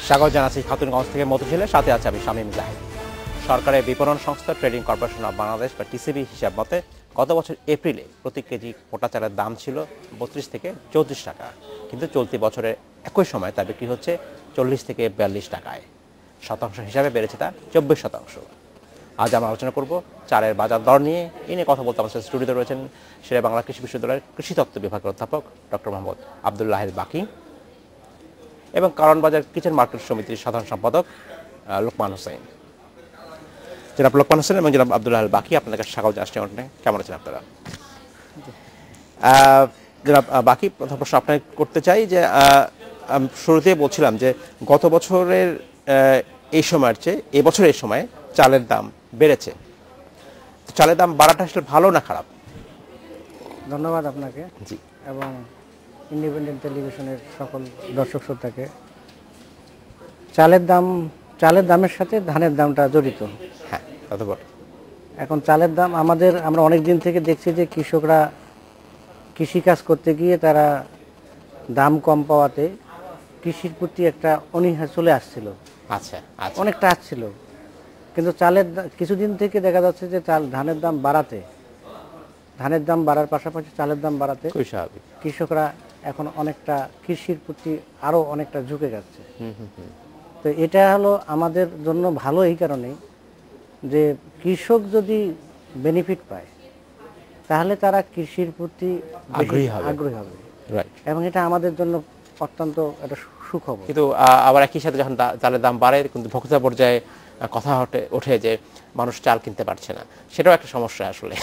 স্বাগত জানাচ্ছি খাতুনগঞ্জ থেকে মধুঝিলের সাথে আছে আমি শামীম জাহিদ। সরকারের বিপণন সংস্থা ট্রেডিং কর্পোরেশন অব বাংলাদেশ বা টিসিবি হিসাব মতে গত বছর এপ্রিলে প্রতি কেজি মোটা চালের দাম ছিল ৩২ থেকে ৩৪ টাকা, কিন্তু চলতি বছরের একই সময় তা বিক্রি হচ্ছে ৪০ থেকে ৪২ টাকায়। শতাংশ হিসাবে বেড়েছে তা ২৪%। আজ আমরা আলোচনা করব চালের বাজার দর নিয়ে। এই নিয়ে কথা বলতে আমাদের স্টুডিওতে রয়েছেন শেরে বাংলা কৃষি বিশ্ববিদ্যালয়ের কৃষিতত্ত্ব বিভাগের অধ্যাপক ডক্টর মোহাম্মদ আব্দুল্লাহ বাকি এবং কারণ বাজার কিচেন মার্কেট সমিতির সাধারণ সম্পাদক লোকমান হোসেন। জনাব লোকমান হোসেন এবং জনাব আব্দুল্লাহ বাকি, আপনাদের স্বাগত জানাচ্ছি। কেমন আছেন আপনারা? জনাব বাকি, প্রথম প্রশ্ন আপনাকে করতে চাই যে শুরুতেই বলছিলাম যে গত বছরের এই সময়ের চেয়ে এবছর এই সময়ে চালের দাম বেড়েছে। চালের দাম বাড়াটা আসলে ভালো না খারাপ? ধন্যবাদ আপনাকে জি, এবং ইন্ডিপেন্ডেন্ট টেলিভিশনের সকল দর্শক শ্রোতাকে। চালের দামের সাথে ধানের দামটা জড়িত। হ্যাঁ, অথবা এখন চালের দাম আমরা অনেক দিন থেকে দেখছি যে কৃষকরা কৃষিকাজ করতে গিয়ে তারা দাম কম পাওয়াতে কৃষির প্রতি একটা অনীহা চলে আসছিল। আচ্ছা, অনেকটা আসছিল, কিন্তু কিছুদিন থেকে দেখা যাচ্ছে যে ধানের দাম বাড়ার পাশাপাশি চালের দাম বাড়াতে কৃষকরা এখন অনেকটা কৃষির প্রতি আরো অনেকটা ঝুঁকে যাচ্ছে। তো এটা হলো আমাদের জন্য ভালো এই কারণে যে কৃষক যদি বেনিফিট পায় তাহলে তারা কৃষির প্রতি আগ্রহী হবে এবং এটা আমাদের জন্য অত্যন্ত একটা সুখবর। কিন্তু আবার একই সাথে যখন চালের দাম বাড়ে কিন্তু ভোক্তা পর্যায়ে কথা ওঠে যে মানুষ চাল কিনতে পারছে না, সেটাও একটা সমস্যা আসলে।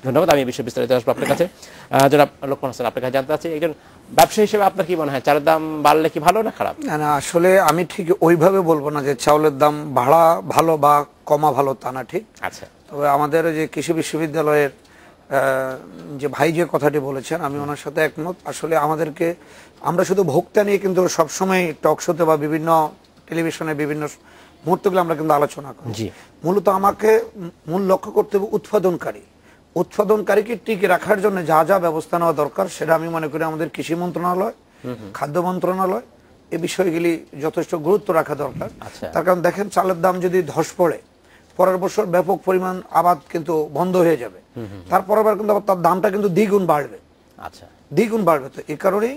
ধন্যবাদ। আমি বিষয় বিস্তারিত আসবো আপনার কাছে। জনাব লোকমান হোসেন, আপনার কাছে জানতে চাচ্ছি, একজন ব্যবসায়ী হিসেবে আপনার কি মনে হয় চালের দাম বাড়লে কি ভালো না খারাপ? না, আসলে আমি ঠিক ওইভাবে বলবো না যে চাউলের দাম বাড়া ভালো বা কমা ভালো, তা না ঠিক। আচ্ছা, তবে আমাদের যে কৃষি বিশ্ববিদ্যালয়ের যে ভাই যে কথাটি বলেছেন আমি ওনার সাথে একমত। আসলে আমরা শুধু ভোক্তা নিয়ে কিন্তু সবসময় টক শোতে বা বিভিন্ন টেলিভিশনে বিভিন্ন মুহূর্তগুলো আমরা কিন্তু আলোচনা করি। মূলত আমাকে মূল লক্ষ্য করতে হবে উৎপাদনকারীকে টিকে রাখার জন্য যা যা ব্যবস্থা নেওয়া দরকার সেটা আমি মনে করি আমাদের কৃষি মন্ত্রণালয়, খাদ্য মন্ত্রণালয় এই বিষয়গুলি যথেষ্ট গুরুত্ব রাখা দরকার। তার কারণ দেখেন, চালের দাম যদি ধস পড়ে পরের বছর ব্যাপক পরিমাণ আবাদ কিন্তু বন্ধ হয়ে যাবে, তারপরের বার কিন্তু তার দামটা কিন্তু দ্বিগুণ বাড়বে। তো এই কারণেই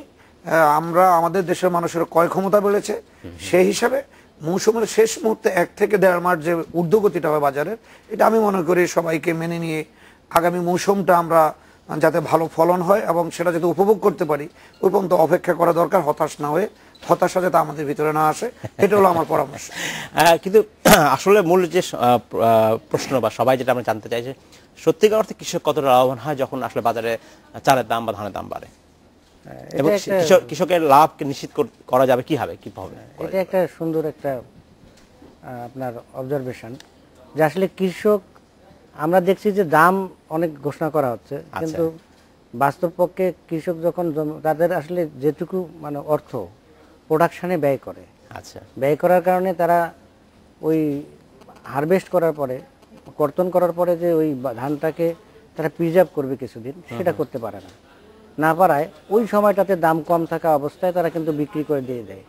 আমাদের দেশের মানুষের ক্রয় ক্ষমতা বেড়েছে, সেই হিসাবে মৌসুমের শেষ মুহূর্তে 1 থেকে 1.5 মাস যে ঊর্ধ্বগতিটা হবে বাজারের, এটা আমি মনে করি সবাইকে মেনে নিয়ে আগামী মৌসুমটা আমরা যাতে ভালো ফলন হয় এবং সেটা যাতে উপভোগ করতে পারি ওই পর্যন্ত অপেক্ষা করা দরকার, হতাশ না হয়ে, হতাশা যাতে আমাদের ভিতরে না আসে, এটা হলো আমার পরামর্শ। কিন্তু আসলে মূল যে প্রশ্ন বা সবাই যেটা আমরা জানতে চাইছে, সত্যিকার অর্থে কৃষক কতটা লাভবান হয় যখন আসলে বাজারে চালের দাম বা ধানের দাম বাড়ে, এবং কৃষকের লাভকে নিশ্চিত করা যাবে কিভাবে? এটা একটা সুন্দর একটা আপনার অবজারভেশন যে আসলে কৃষক, আমরা দেখছি যে দাম অনেক ঘোষণা করা হচ্ছে, কিন্তু বাস্তব পক্ষে কৃষক যখন তাদের আসলে যেটুকু মানে অর্থ প্রোডাকশনে ব্যয় করার কারণে তারা ওই হারভেস্ট করার পরে, কর্তন করার পরে যে ওই ধানটাকে তারা প্রিজার্ভ করবে কিছুদিন, সেটা করতে পারে না পারায় ওই সময়টাতে দাম কম থাকা অবস্থায় তারা কিন্তু বিক্রি করে দিয়ে দেয়।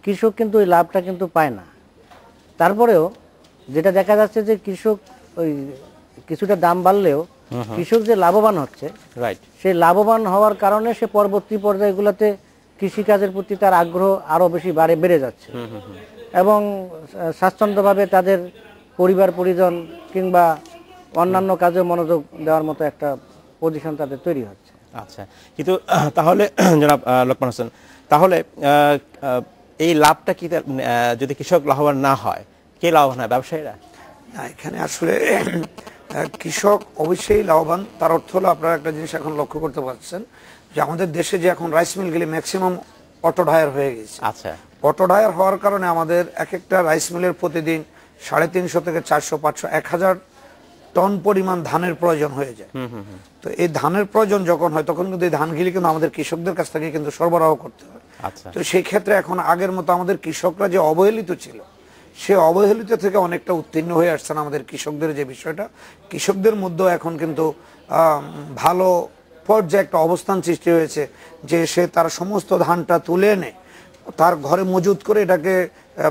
কৃষক কিন্তু ওই লাভটা কিন্তু পায় না। তারপরেও যেটা দেখা যাচ্ছে যে কৃষক ওই কিছুটা দাম বাড়লেও কৃষক যে লাভবান হচ্ছে, সেই লাভবান হওয়ার কারণে সে পরবর্তী পর্যায়গুলোতে কৃষিকাজের প্রতি তার আগ্রহ আরো বেশি বেড়ে যাচ্ছে এবং স্বাচ্ছন্দ্যভাবে তাদের পরিবার পরিজন কিংবা অন্যান্য কাজে মনোযোগ দেওয়ার মতো একটা পজিশন তাদের তৈরি হচ্ছে। আচ্ছা, কিন্তু তাহলে জনাব লোকমান হোসেন, তাহলে এই লাভটা কি যদি কৃষক লাভবান না হয়, কে লাভবান হয়? ব্যবসায়ীরা? এখানে আসলে কৃষক অবশ্যই লাভবান। তার অর্থ হলো, আপনারা একটা জিনিস এখন লক্ষ্য করতে পারছেন যে আমাদের দেশে যে এখন রাইস মিলগুলি ম্যাক্সিমাম অটো ডায়ার হয়ে গেছে। আচ্ছা, অটো ডায়ার হওয়ার কারণে আমাদের এক একটা রাইস মিলের প্রতিদিন 350 থেকে 400, 500, 1000 টন পরিমাণ ধানের প্রয়োজন হয়ে যায়। তো এই ধানের প্রয়োজন যখন হয় তখন কিন্তু এই ধানগুলি কিন্তু আমাদের কৃষকদের কাছ থেকে কিন্তু সরবরাহ করতে হয়। আচ্ছা। তো সেই ক্ষেত্রে এখন আগের মতো আমাদের কৃষকরা যে অবহেলিত ছিল, সে অবহেলিত থেকে অনেকটা উত্তীর্ণ হয়ে আসছেন আমাদের কৃষকদের যে বিষয়টা, কৃষকদের মধ্যেও এখন কিন্তু ভালো পর্যায়ে একটা অবস্থান সৃষ্টি হয়েছে যে সে তার সমস্ত ধানটা তুলে এনে তার ঘরে মজুত করে এটাকে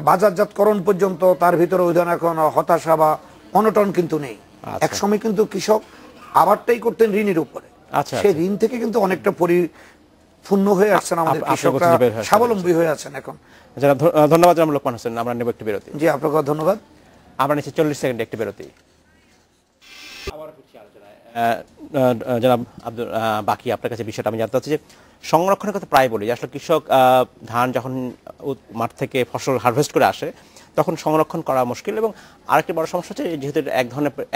বাজারজাতকরণ পর্যন্ত তার ভিতরে ওই ধরনের এখন হতাশা বা অনটন কিন্তু নেই। এক সময় কিন্তু কৃষক আবারটাই করতেন ঋণের উপরে, সেই ঋণ থেকে কিন্তু অনেকটা পরিপূর্ণ হয়ে আসছেন আমাদের কৃষকরা, স্বাবলম্বী হয়ে আছেন এখন। ধন্যবাদ জনাব লোকমান হোসেন, আমরা নেব একটি বিরতি। জি, আপনাকে ধন্যবাদ। আমরা নিচ্ছি 40 সেকেন্ড একটি বিরতি। জনাব আব্দুল বাকি, আপনার কাছে বিষয়টা আমি জানতে চাচ্ছি যে সংরক্ষণের কথা প্রায় বলি, আসলে কৃষক ধান যখন মাঠ থেকে ফসল হারভেস্ট করে আসে তখন সংরক্ষণ করা মুশকিল, এবং আরেকটি বড় সমস্যা হচ্ছে যেহেতু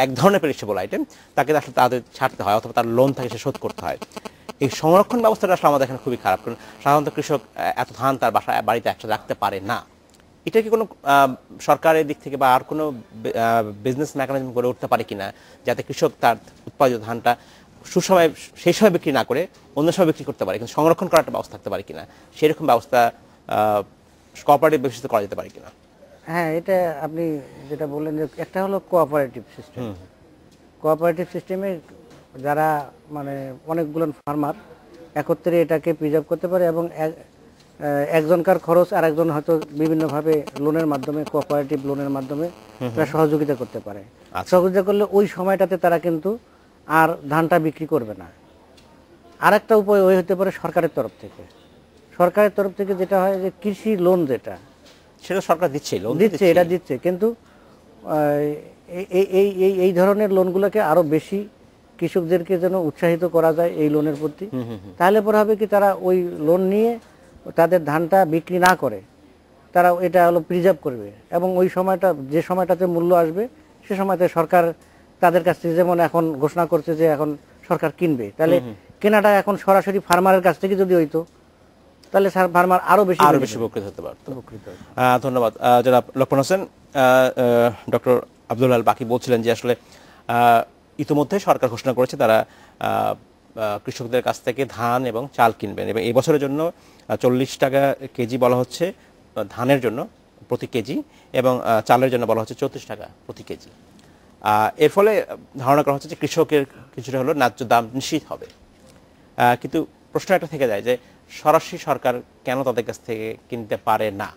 এক ধরনের পেরিশেবল আইটেম, তাকে আসলে তাদের ছাড়তে হয় অথবা তার লোন থাকে সে শোধ করতে হয়। এই সংরক্ষণ ব্যবস্থাটা আসলে আমাদের এখানে খুবই খারাপ, কারণ সাধারণত কৃষক এত ধান তার বাড়িতে একসাথে রাখতে পারে না। এটা কি কোনো সরকারের দিক থেকে বা আর কোনো বিজনেস মেকানিজম গড়ে উঠতে পারে কিনা, যাতে কৃষক তার উৎপাদিত ধানটা সুসময়ে সেই সময় বিক্রি না করে অন্য সময় বিক্রি করতে পারে, কিন্তু সংরক্ষণ করার একটা ব্যবস্থা থাকতে পারে কিনা, সেরকম ব্যবস্থা কোঅপারেটিভ বেসিসে করা যেতে পারে কিনা? হ্যাঁ, এটা আপনি যেটা বললেন যে একটা হলো কোঅপারেটিভ সিস্টেম। কোঅপারেটিভ সিস্টেমে যারা মানে অনেকগুলো ফার্মার একত্রে এটাকে প্রিজার্ভ করতে পারে, এবং একজনকার খরচ আর একজন হয়তো বিভিন্নভাবে লোনের মাধ্যমে, কোঅপারেটিভ লোনের মাধ্যমে তারা সহযোগিতা করতে পারে। সহযোগিতা করলে ওই সময়টাতে তারা কিন্তু আর ধানটা বিক্রি করবে না। আর একটা উপায় ওই হতে পারে সরকারের তরফ থেকে। সরকারের তরফ থেকে যেটা হয় যে কৃষি লোন, যেটা সেটা সরকার দিচ্ছে, এটা দিচ্ছে, কিন্তু এই ধরনের লোনগুলোকে আরো বেশি কৃষকদেরকে যেন উৎসাহিত করা যায় এই লোনের প্রতি, তাহলে পরে হবে কি তারা ওই লোন নিয়ে তাদের ধানটা বিক্রি না করে তারা এটা হলো প্রিজার্ভ করবে, এবং ওই সময়টা যে সময়টাতে মূল্য আসবে সে সময়তে সরকার তাদের কাছ থেকে, যেমন এখন ঘোষণা করছে যে এখন সরকার কিনবে, তাহলে কেনাটা এখন সরাসরি ফার্মারের কাছ থেকে যদি হইতো তাহলে ফার্মার আরো বেশি উপকৃত হতে পারত। ধন্যবাদ জনাব লোকমান হোসেন। ডক্টর আব্দুল আল বাকি বলছিলেন যে আসলে ইতিমধ্যে সরকার ঘোষণা করেছে তারা কৃষকদের কাছ থেকে ধান এবং চাল কিনবেন, এবং এই বছরের জন্য 40 টাকা কেজি বলা হচ্ছে ধানের জন্য প্রতি কেজি, এবং চালের জন্য বলা হচ্ছে 34 টাকা প্রতি কেজি। এর ফলে ধারণা করা হচ্ছে যে কৃষকের কিছুটা হলো ন্যায্য দাম নিশ্চিত হবে। কিন্তু প্রশ্ন একটা থেকে যায় যে সরাসরি সরকার কেন তাদের কাছ থেকে কিনতে পারে না,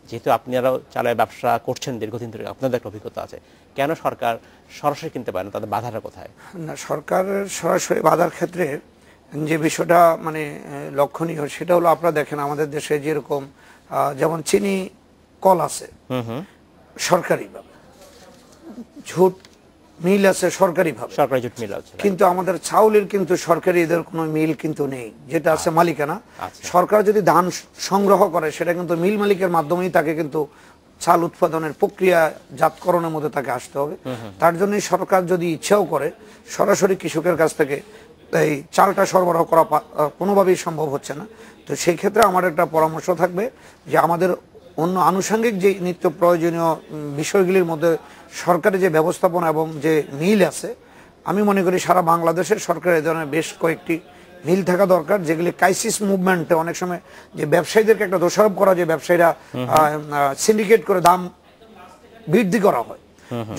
যেহেতু আপনারাও চালের ব্যবসা করছেন দীর্ঘদিন ধরে, আপনাদের একটা অভিজ্ঞতা আছে, কেন সরকার সরাসরি কিনতে পারে না, তাদের বাধাটা কোথায়? না, সরকারের সরাসরি বাধার ক্ষেত্রে যে বিষয়টা মানে লক্ষণীয় সেটা হলো, আপনারা দেখেন আমাদের দেশে যেরকম যেমন চিনি কল আছে সরকারিভাবে, ঝুট মিল আছে সরকারিভাবে, সরকারি ঝুট মিল আছে, কিন্তু আমাদের চাউলের কিন্তু সরকারি এদের কোনো মিল কিন্তু নেই, যেটা আছে মালিকানা। সরকার যদি ধান সংগ্রহ করে সেটা কিন্তু মিল মালিকের মাধ্যমেই তাকে কিন্তু চাল উৎপাদনের প্রক্রিয়াজাতকরণের মধ্যে তাকে আসতে হবে। তার জন্যই সরকার যদি ইচ্ছাও করে সরাসরি কৃষকের কাছ থেকে এই চালটা সরবরাহ করা কোনোভাবেই সম্ভব হচ্ছে না। তো সেই ক্ষেত্রে আমার একটা পরামর্শ থাকবে যে আমাদের অন্য আনুষঙ্গিক যে নিত্য প্রয়োজনীয় বিষয়গুলির মধ্যে সরকারি যে ব্যবস্থাপনা এবং যে মিল আছে, আমি মনে করি সারা বাংলাদেশের সরকার এই ধরনের বেশ কয়েকটি মিল থাকা দরকার, যেগুলি ক্রাইসিস মুভমেন্টে অনেক সময় যে ব্যবসায়ীদেরকে একটা দোষারোপ করা, যে ব্যবসায়ীরা সিন্ডিকেট করে দাম বৃদ্ধি করা হয়।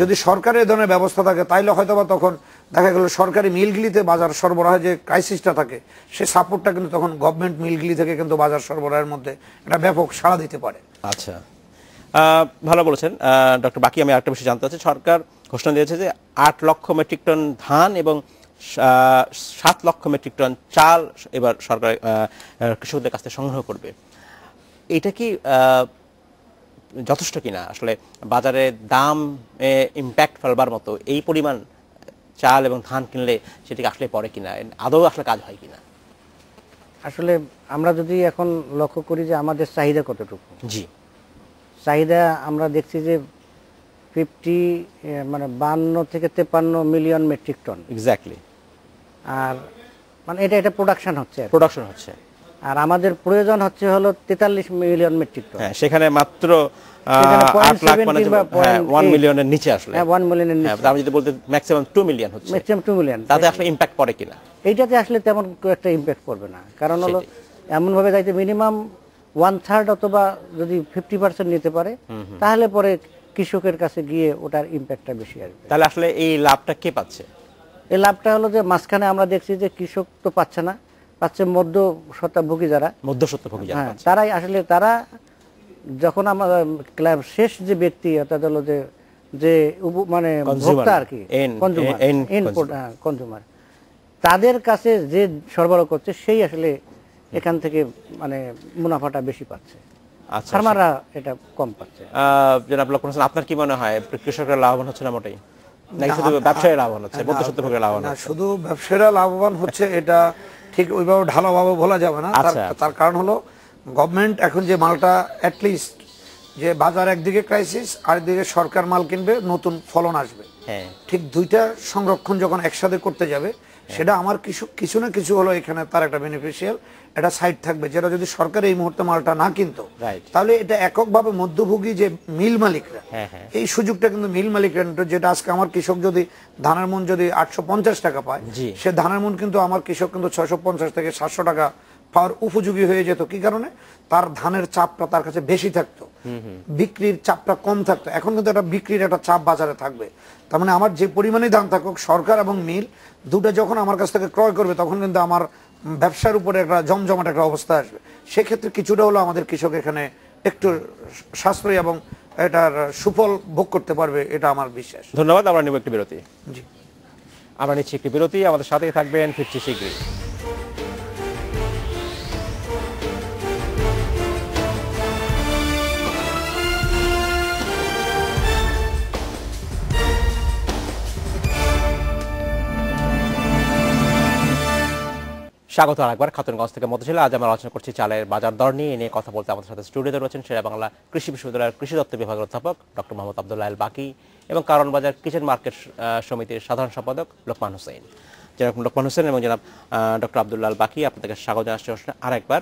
যদি সরকারের ধরনের ব্যবস্থা থাকে তাইলে হয়তোবা তখন দেখা গেল সরকারি মিলগুলিতে বাজার সরবরাহ যে ক্রাইসিসটা থাকে সে সাপোর্টটা কিন্তু তখন গভর্নমেন্ট মিলগুলি থেকে কিন্তু বাজার সরবরাহের মধ্যে একটা ব্যাপক সাড়া দিতে পারে। আচ্ছা, ভালো বলেছেন ডক্টর বাকি। আমি আরেকটা বিষয় জানতে চাচ্ছি, সরকার ঘোষণা দিয়েছে যে 8 লক্ষ মেট্রিক টন ধান এবং 7 লক্ষ মেট্রিক টন চাল এবার সরকার কৃষকদের কাছ থেকে সংগ্রহ করবে। এটা কি যথেষ্ট কিনা? আসলে বাজারে দাম ইম্প্যাক্ট ফেলবার মতো এই পরিমাণ চাল এবং ধান কিনলে সেটিকে আসলে পড়ে কিনা, আদৌ আসলে কাজ হয় কিনা? আসলে আমরা যদি এখন লক্ষ্য করি যে আমাদের চাহিদা কতটুকু, জি চাহিদা আমরা দেখছি যে 52 থেকে 53 মিলিয়ন মেট্রিক টন এক্স্যাক্টলি, আর মানে এটা প্রোডাকশন হচ্ছে, আর আমাদের প্রয়োজন হচ্ছে হলো 43 মিলিয়ন মেট্রিক টন। হ্যাঁ, সেখানে মাত্র 8 লাখ মানে 1 মিলিয়নের নিচে আসলে, হ্যাঁ 1 মিলিয়নের নিচে, আমি যদি বলতে ম্যাক্সিমাম 2 মিলিয়ন হচ্ছে, ম্যাক্সিমাম 2 মিলিয়ন, তাতে আসলে ইম্প্যাক্ট পড়ে কিনা? এইটাতে আসলে তেমন একটা ইম্প্যাক্ট পড়বে না, কারণ হলো এমন ভাবে যাইতে মিনিমাম 1/3 অথবা যদি 50% নিতে পারে তাহলে পরে কৃষকের কাছে গিয়ে ওটার ইম্প্যাক্টটা বেশি আসবে। তাহলে আসলে এই লাভটা কে পাচ্ছে? এই লাভটা হলো যে মাঝখানে আমরা দেখছি যে কৃষক তো পাচ্ছে না, পাচ্ছে মধ্যস্বত্বভোগী যারা, মধ্যস্বত্বভোগী যারা হ্যাঁ পাচ্ছে। তারাই আসলে তারা যখন আমার শেষ যে ব্যক্তি অর্থাৎ হলো যে মানে Consumer, ভোক্তা আর কি, end কনজিউমার, তাদের কাছে যে সরবরাহ করছে সেই আসলে এখান থেকে মানে মুনাফাটা বেশি পাচ্ছে, আচ্ছা, ফার্মাররা এটা কম পাচ্ছে। জনাব লোকমান হোসেন, আপনার কি মনে হয় কৃষকরা লাভবান হচ্ছে না মোটেই, নাকি শুধু ব্যবসায়ী লাভবান হচ্ছে, মধ্যস্বত্বভোগীরা লাভবান না, হচ্ছে? শুধু ব্যবসায়ীরা লাভবান হচ্ছে এটা ঠিক ওইভাবে ঢালাভাবে বলা যাবে না। আচ্ছা। তার কারণ হলো গভর্নমেন্ট এখন যে মালটা অ্যাটলিস্ট যে বাজার একদিকে ক্রাইসিস, আরেকদিকে সরকার মাল কিনবে, নতুন ফলন আসবে, হ্যাঁ, ঠিক দুইটা সংরক্ষণ যখন একসাথে করতে যাবে সেটা আমার কিছু না কিছু হলো এখানে তার একটা বেনিফিশিয়াল একটা সাইড থাকবে, যেটা যদি সরকার এই মুহূর্তে মালটা না কিনতো Right. তাহলে এটা এককভাবে মধ্যভোগী যে মিল মালিকরা, হ্যাঁ, হ্যাঁ। এই সুযোগটা কিন্তু মিল মালিকরা নিত। যেটা আজকে আমার কৃষক যদি ধানের মন যদি 850 টাকা পায়, জি। সে ধানের মন কিন্তু আমার কৃষক কিন্তু 650 থেকে 700 টাকা পাওয়ার উপযোগী হয়ে যেত। কি কারণে? তার ধানের চাপটা তার কাছে বেশি থাকতো, বিক্রির চাপটা কম থাকতো। এখন কিন্তু একটা বিক্রির একটা চাপ বাজারে থাকবে। তার মানে আমার যে পরিমাণে দাম থাকুক, সরকার এবং মিল দুটো যখন আমার কাছ থেকে ক্রয় করবে, তখন কিন্তু আমার ব্যবসার উপরে একটা জমজমাট একটা অবস্থা আসবে। সেক্ষেত্রে কিছুটা হলো আমাদের কৃষক এখানে একটু সাশ্রয়ী এবং এটার সুফল ভোগ করতে পারবে, এটা আমার বিশ্বাস। ধন্যবাদ। আমরা নেব একটি বিরতি। জি। আমরা নিচ্ছি একটি বিরতি, আমাদের সাথেই থাকবেন, ফিরছি শীঘ্রই। স্বাগত আরেকবার খাতুনগঞ্জ থেকে মতিঝিল। আজ আমরা আলোচনা করছি চালের বাজার দর নিয়ে। নিয়ে কথা বলতে আমাদের সাথে স্টুডিওতে রয়েছেন শেরেবাংলা কৃষি বিশ্ববিদ্যালয়ের কৃষি তত্ত্ব বিভাগের অধ্যাপক ডক্টর মোহাম্মদ আব্দুল্লাহ আল বাকি এবং কারণ বাজার কিচেন মার্কেট সমিতির সাধারণ সম্পাদক লোকমান হোসেন। জনাব লোকমান হোসেন এবং জনাব ডক্টর আব্দুল্লাহ আল বাকি, আপনাদেরকে স্বাগত জানাচ্ছি আরেকবার।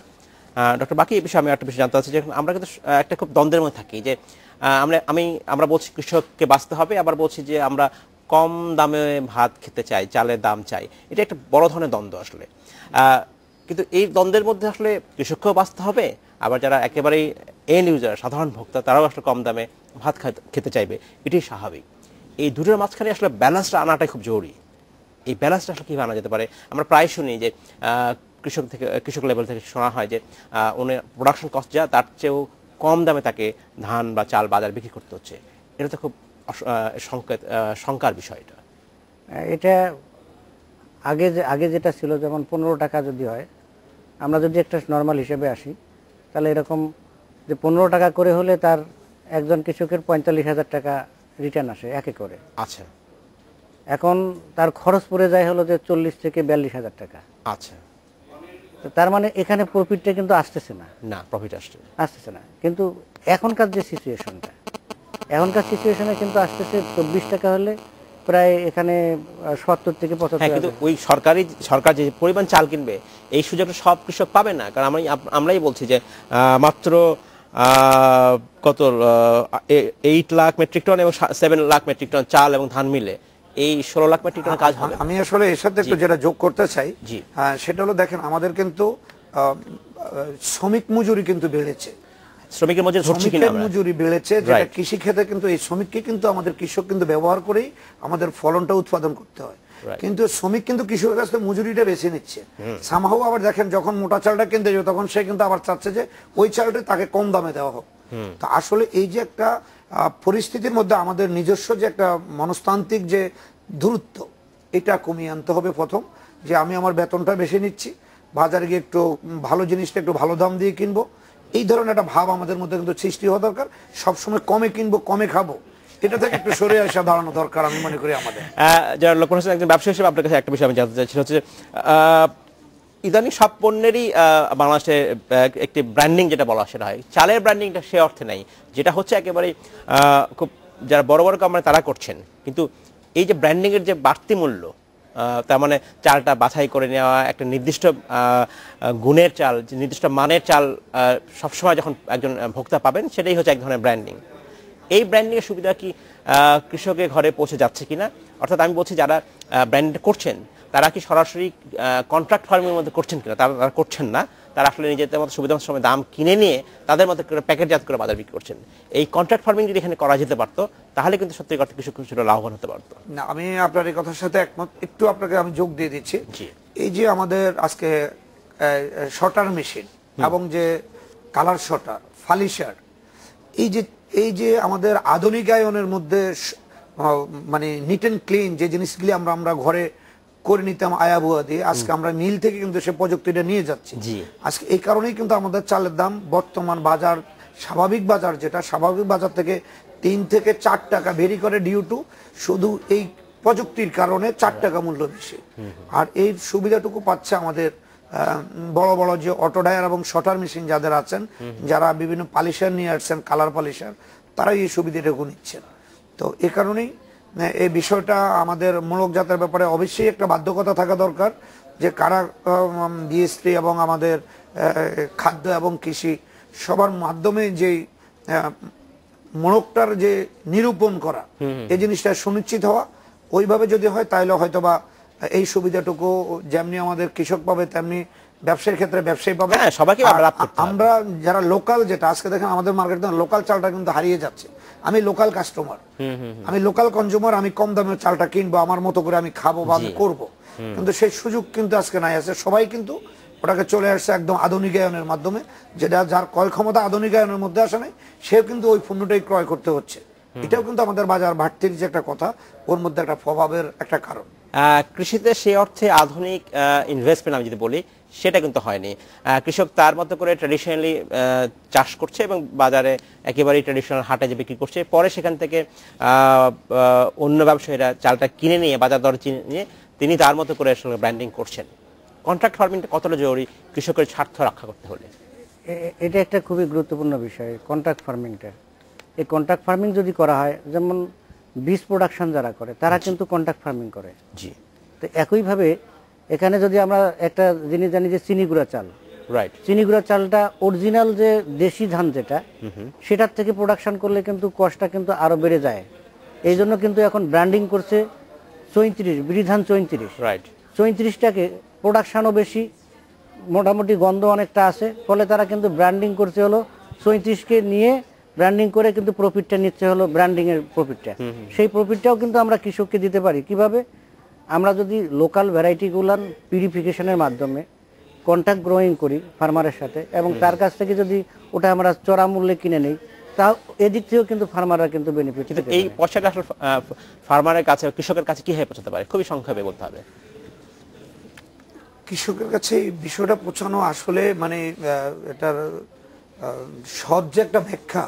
ডক্টর বাকি, এই বিষয়ে আমি একটা বিষয় জানতে চাচ্ছি যে আমরা কিন্তু একটা খুব দ্বন্দ্বের মধ্যে থাকি যে আমরা বলছি কৃষককে বাঁচতে হবে, আবার বলছি যে আমরা কম দামে ভাত খেতে চাই, চালের দাম চাই। এটা একটা বড় ধরনের দ্বন্দ্ব আসলে। কিন্তু এই দ্বন্দ্বের মধ্যে আসলে কৃষককেও বাঁচতে হবে, আবার যারা একেবারেই এন্ড ইউজার সাধারণ ভোক্তা তারাও আসলে কম দামে ভাত খেতে চাইবে, এটাই স্বাভাবিক। এই দুটোর মাঝখানে আসলে ব্যালেন্সটা আনাটাই খুব জরুরি। এই ব্যালেন্সটা আসলে কীভাবে আনা যেতে পারে? আমরা প্রায় শুনি যে কৃষক লেভেল থেকে শোনা হয় যে উনি প্রোডাকশন কস্ট যা তার চেয়েও কম দামে তাকে ধান বা চাল বাজার বিক্রি করতে হচ্ছে। এটা তো খুব শঙ্কার বিষয়। এটা আগে যেটা ছিল, যেমন 15 টাকা যদি হয়, আমরা যদি একটা নর্মাল হিসেবে আসি তাহলে এরকম যে 15 টাকা করে হলে তার একজন কৃষকের 45,000 টাকা রিটার্ন আসে একে করে। আচ্ছা। এখন তার খরচ পড়ে যায় হলো যে 40 থেকে 42,000 টাকা। আচ্ছা। তো তার মানে এখানে প্রফিটটা কিন্তু আসতেছে না, প্রফিট আসতেছে না। কিন্তু এখনকার সিচুয়েশনে কিন্তু আসতেছে 24 টাকা হলে প্রায় এখানে 70 থেকে 75। কিন্তু ওই সরকার যে পরিমাণ চাল কিনবে এই সুযোগটা সব কৃষক পাবে না। কারণ আমরাই বলছি যে মাত্র কত 8 লাখ মেট্রিক টন এবং 7 লাখ মেট্রিক টন চাল এবং ধান মিলে এই 16 লাখ মেট্রিক টন কাজ হবে। আমি আসলে এর সাথে একটু যেটা যোগ করতে চাই, জি, সেটা হলো দেখেন আমাদের কিন্তু শ্রমিক মজুরি কিন্তু বেড়েছে, শ্রমিকের মজুরি বেড়েছে, যেটা কৃষি ক্ষেত্রে কিন্তু এই শ্রমিককে কিন্তু আমাদের কৃষক কিন্তু ব্যবহার করেই আমাদের ফলনটা উৎপাদন করতে হয়। কিন্তু শ্রমিক কিন্তু কৃষকের কাছ থেকে মজুরিটা বেছে নিচ্ছে সামহাও। আবার দেখেন যখন মোটা চালটা কিনতে যাবে তখন সে কিন্তু আবার চাচ্ছে যে ওই চালটা তাকে কম দামে দেওয়া হোক। তো আসলে এই যে একটা পরিস্থিতির মধ্যে আমাদের নিজস্ব যে একটা মনস্তান্ত্রিক যে দূরত্ব, এটা কমিয়ে আনতে হবে। প্রথম যে আমি আমার বেতনটা বেশি নিচ্ছি, বাজারে গিয়ে একটু ভালো জিনিসটা একটু ভালো দাম দিয়ে কিনবো, এই ধরনের একটা ভাব আমাদের মধ্যে কিন্তু সৃষ্টি হওয়া দরকার। সবসময় কমে কিনবো কমে খাবো, এটা থেকে একটু সরে আসা দাঁড়ানো দরকার আমি মনে করি আমাদের। যারা লোকমান হোসেন একজন ব্যবসায়ী হিসেবে আপনার কাছে একটা বিষয় আমি জানতে চাইছি, হচ্ছে ইদানিং সব পণ্যেরই বাংলাদেশে একটি ব্র্যান্ডিং যেটা বলা সেটা হয়, চালের ব্র্যান্ডিংটা সে অর্থে নাই, যেটা হচ্ছে একেবারেই খুব যারা বড় বড় কোম্পানি তারা করছেন। কিন্তু এই যে ব্র্যান্ডিংয়ের যে বাড়তি মূল্য, তার মানে চালটা বাছাই করে নেওয়া, একটা নির্দিষ্ট গুণের চাল, নির্দিষ্ট মানের চাল সবসময় যখন একজন ভোক্তা পাবেন, সেটাই হচ্ছে এক ধরনের ব্র্যান্ডিং। এই ব্র্যান্ডিংয়ের সুবিধা কি কৃষকের ঘরে পৌঁছে যাচ্ছে কিনা? অর্থাৎ আমি বলছি যারা ব্র্যান্ড করছেন তারা কি সরাসরি কন্ট্রাক্ট ফার্মের মধ্যে করছেন কিনা? তারা করছেন না, তারা আসলে নিজেদের মতো সুবিধা সময় দাম কিনে নিয়ে তাদের মতো করে প্যাকেটজাত করে বাজার বিক্রি করছেন। এই কন্ট্রাক্ট ফার্মিং যদি এখানে করা যেতে পারতো তাহলে কিন্তু সত্যি কথা কৃষক কিছুটা লাভবান হতে পারতো। না, আমি আপনার এই কথার সাথে একমত। একটু আপনাকে আমি যোগ দিয়ে দিচ্ছি। জি। এই যে আমাদের আজকে শটার মেশিন এবং যে কালার শটার, ফালিশার, এই যে আমাদের আধুনিকায়নের মধ্যে মানে নিট অ্যান্ড ক্লিন যে জিনিসগুলি আমরা ঘরে করে নিতাম আয়াবুয়া দিয়ে, আজকে আমরা মিল থেকে কিন্তু সে প্রযুক্তিটা নিয়ে যাচ্ছি। আজকে এই কারণেই কিন্তু আমাদের চালের দাম বর্তমান বাজার, স্বাভাবিক বাজার যেটা, স্বাভাবিক বাজার থেকে 3 থেকে 4 টাকা ভেরি করে ডিউ টু শুধু এই প্রযুক্তির কারণে 4 টাকা মূল্য বেশি। আর এই সুবিধাটুকু পাচ্ছে আমাদের বড় বড় যে অটো ডায়ার এবং শটার মেশিন যাদের আছেন, যারা বিভিন্ন পলিশার নিয়ে আসছেন, কালার পলিশার, তারাই এই সুবিধাটুকু নিচ্ছেন। তো এই কারণেই এই বিষয়টা আমাদের মূলক জাতের ব্যাপারে অবশ্যই একটা বাধ্যকতা থাকা দরকার যে কারা বিএসপি এবং আমাদের খাদ্য এবং কৃষি সবার মাধ্যমে যে মোড়কটার যে নিরূপণ করা, এই জিনিসটা সুনিশ্চিত হওয়া, ওইভাবে যদি হয় তাহলে হয়তোবা এই সুবিধাটুকু যেমনি আমাদের কৃষক পাবে তেমনি ব্যবসায়ীর ক্ষেত্রে ব্যবসায়ী পাবে। আমরা যারা লোকাল, যেটা আজকে দেখেন আমাদের মার্কেটে লোকাল চালটা কিন্তু হারিয়ে যাচ্ছে। আমি লোকাল কাস্টমার, আমি লোকাল কনজিউমার, আমি কম দামে চালটা কিনবো, আমার মতো করে আমি খাবো বা আমি করবো, কিন্তু সেই সুযোগ কিন্তু আজকে নাই আছে। সবাই কিন্তু ওটাকে চলে আসছে একদম আধুনিকায়নের মাধ্যমে, যেটা যার ক্রয় ক্ষমতা আধুনিকায়নের মধ্যে আসে নাই, সেও কিন্তু ওই পণ্যটাই ক্রয় করতে হচ্ছে। এটাও কিন্তু আমাদের বাজার ভাটতির যে একটা কথা, ওর মধ্যে একটা প্রভাবের একটা কারণ। কৃষিতে সেই অর্থে আধুনিক ইনভেস্টমেন্ট আমি যদি বলি সেটা কিন্তু হয়নি। কৃষক তার মতো করে ট্র্যাডিশনালি চাষ করছে এবং বাজারে একেবারেই ট্র্যাডিশনাল হাটে যে বিক্রি করছে, পরে সেখান থেকে অন্য ব্যবসায়ীরা চালটা কিনে নিয়ে বাজার দরে নিয়ে তিনি তার মতো করে আসলে ব্র্যান্ডিং করছেন। কন্ট্রাক্ট ফার্মিংটা কতটা জরুরি কৃষকের স্বার্থ রক্ষা করতে হলে? এটা একটা খুবই গুরুত্বপূর্ণ বিষয় কন্ট্রাক্ট ফার্মিংটা। এই কন্ট্রাক্ট ফার্মিং যদি করা হয়, যেমন বীজ প্রোডাকশন যারা করে তারা কিন্তু কন্ট্রাক্ট ফার্মিং করে। জি। তো একইভাবে এখানে যদি আমরা একটা জিনিস জানি যে চিনি গুঁড়া চাল, রাইট, চিনি গুঁড়া চালটা অরিজিনাল যে দেশি ধান যেটা, সেটার থেকে প্রোডাকশন করলে কিন্তু কষ্টটা কিন্তু আরো বেড়ে যায়। এই জন্য কিন্তু এখন ব্র্যান্ডিং করছে 34 বিরিধান 34, রাইট, 34টাকে প্রোডাকশনও বেশি, মোটামুটি গন্ধ অনেকটা আছে, ফলে তারা কিন্তু ব্র্যান্ডিং করছে হলো 34কে নিয়ে ব্র্যান্ডিং করে কিন্তু প্রফিটটা নিচ্ছে হলো ব্র্যান্ডিং এর প্রফিটটা। সেই প্রফিটটাও কিন্তু আমরা কৃষককে দিতে পারি কিভাবে? আমরা যদি লোকাল ভ্যারাইটিগুলার পিউরিফিকেশনের মাধ্যমে কন্ট্যাক্ট গ্রোয়িং করি ফার্মারের সাথে এবং তার কাছ থেকে যদি ওটা আমরা চড়া মূল্যে কিনে নেই, তা এদিক থেকেও কিন্তু ফার্মাররা কিন্তু বেনিফিট পেতে পারে। এই পয়সাটা আসলে ফার্মারের কাছে, কৃষকের কাছে কিভাবে পৌঁছাতে পারে? খুবই সংক্ষেপে বলতে হবে। কৃষকের কাছে এই বিষয়টা পৌঁছানো আসলে মানে এটার সহজ যে একটা ব্যাখ্যা,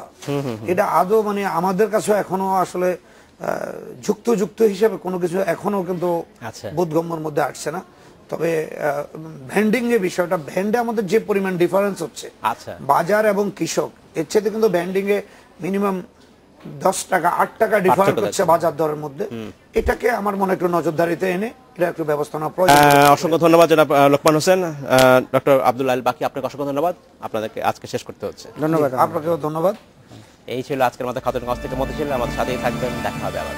এটা আদৌ মানে আমাদের কাছে এখনো আসলে যুক্ত হিসেবে কোনো কিছু এখনো কিন্তু বোধগম্যের মধ্যে আসছে না। তবে ভ্যান্ডিং যে বিষয়টা, ভ্যান্ডে আমাদের যে পরিমাণ ডিফারেন্স হচ্ছে বাজার এবং কৃষক, এর চেয়ে কিন্তু ভ্যান্ডিং এ মিনিমাম 10 টাকা 8 টাকা ডিফারেন্স হচ্ছে বাজার দরের মধ্যে। এটাকে আমার মনে একটু নজরদারিতে এনে এটা একটু ব্যবস্থা নেওয়া প্রয়োজন। অসংখ্য ধন্যবাদ জনাব লোকমান হোসেন। ডক্টর আব্দুল আল বাকি, আপনাকে অসংখ্য ধন্যবাদ। আপনাদেরকে আজকে শেষ করতে হচ্ছে। ধন্যবাদ। আপনাকেও ধন্যবাদ। এই ছিল আজকের মতো খাতুনগঞ্জ থেকে মতিঝিল। আমাদের সাথেই থাকবেন, দেখা হবে আবার।